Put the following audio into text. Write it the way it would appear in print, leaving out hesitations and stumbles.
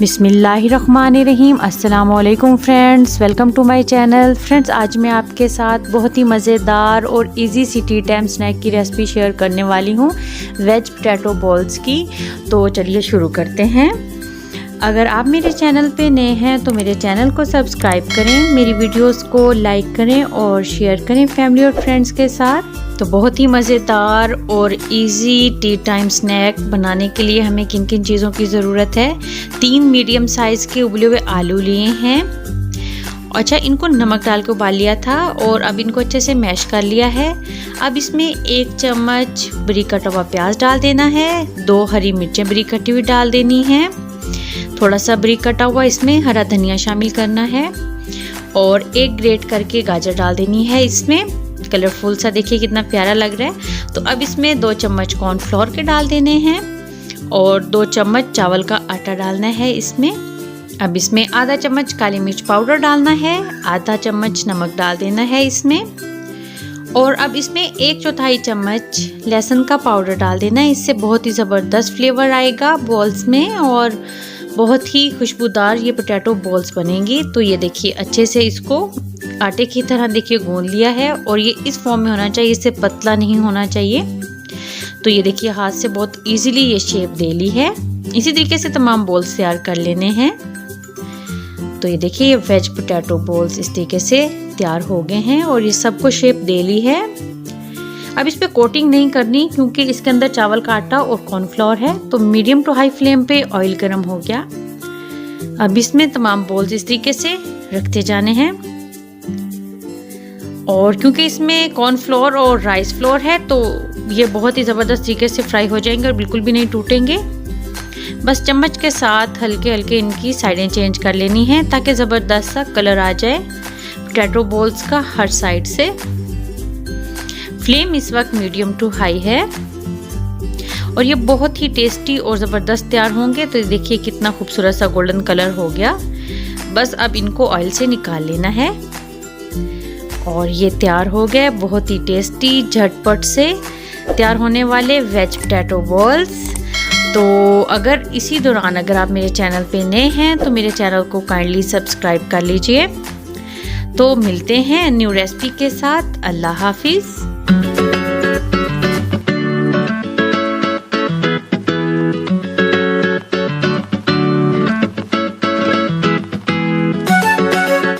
बिस्मिल्लाहिर्रहमानिर्रहीम। अस्सलाम वालेकुम friends, welcome to my channel. Friends, आज मैं आपके साथ बहुत ही मज़ेदार और इजी सी टी टाइम स्नैक की रेसिपी शेयर करने वाली हूँ, वेज पोटैटो बॉल्स की। तो चलिए शुरू करते हैं। अगर आप मेरे चैनल पे नए हैं तो मेरे चैनल को सब्सक्राइब करें, मेरी वीडियोस को लाइक करें और शेयर करें फैमिली और फ्रेंड्स के साथ। तो बहुत ही मज़ेदार और इजी टी टाइम स्नैक बनाने के लिए हमें किन किन चीज़ों की ज़रूरत है। 3 मीडियम साइज़ के उबले हुए आलू लिए हैं। अच्छा, इनको नमक डाल के उबाल लिया था और अब इनको अच्छे से मैश कर लिया है। अब इसमें 1 चम्मच बारीक कटा हुआ प्याज डाल देना है, 2 हरी मिर्चें बारीक कटी हुई डाल देनी है, थोड़ा सा बारीक कटा हुआ इसमें हरा धनिया शामिल करना है और 1 ग्रेट करके गाजर डाल देनी है। इसमें कलरफुल सा देखिए कितना प्यारा लग रहा है। तो अब इसमें 2 चम्मच कॉर्नफ्लोर के डाल देने हैं और 2 चम्मच चावल का आटा डालना है इसमें। अब इसमें आधा चम्मच काली मिर्च पाउडर डालना है, आधा चम्मच नमक डाल देना है इसमें और अब इसमें 1/4 चम्मच लहसुन का पाउडर डाल देना है। इससे बहुत ही ज़बरदस्त फ्लेवर आएगा बॉल्स में और बहुत ही खुशबूदार ये पोटैटो बॉल्स बनेंगी। तो ये देखिए अच्छे से इसको आटे की तरह देखिए गूंद लिया है और ये इस फॉर्म में होना चाहिए, इससे पतला नहीं होना चाहिए। तो ये देखिए हाथ से बहुत इजीली ये शेप दे ली है। इसी तरीके से तमाम बॉल्स तैयार कर लेने हैं। तो ये देखिए ये वेज पोटैटो बॉल्स इस तरीके से तैयार हो गए हैं और ये सबको शेप दे ली है। अब इस पे कोटिंग नहीं करनी क्योंकि इसके अंदर चावल का आटा और कॉर्नफ्लोर है। तो मीडियम टू हाई फ्लेम पे ऑयल गर्म हो गया। अब इसमें तमाम बॉल्स इस तरीके से रखते जाने हैं और क्योंकि इसमें कॉर्नफ्लोर और राइस फ्लोर है तो ये बहुत ही ज़बरदस्त तरीके से फ्राई हो जाएंगे और बिल्कुल भी नहीं टूटेंगे। बस चम्मच के साथ हल्के हल्के इनकी साइडें चेंज कर लेनी है ताकि ज़बरदस्त सा कलर आ जाए पोटैटो बॉल्स का हर साइड से। फ्लेम इस वक्त मीडियम टू हाई है और ये बहुत ही टेस्टी और ज़बरदस्त तैयार होंगे। तो देखिए कितना खूबसूरत सा गोल्डन कलर हो गया। बस अब इनको ऑयल से निकाल लेना है और ये तैयार हो गए बहुत ही टेस्टी झटपट से तैयार होने वाले वेज पोटैटो बॉल्स। तो अगर इसी दौरान अगर आप मेरे चैनल पे नए हैं तो मेरे चैनल को काइंडली सब्सक्राइब कर लीजिए। तो मिलते हैं न्यू रेसिपी के साथ। अल्लाह हाफिज़।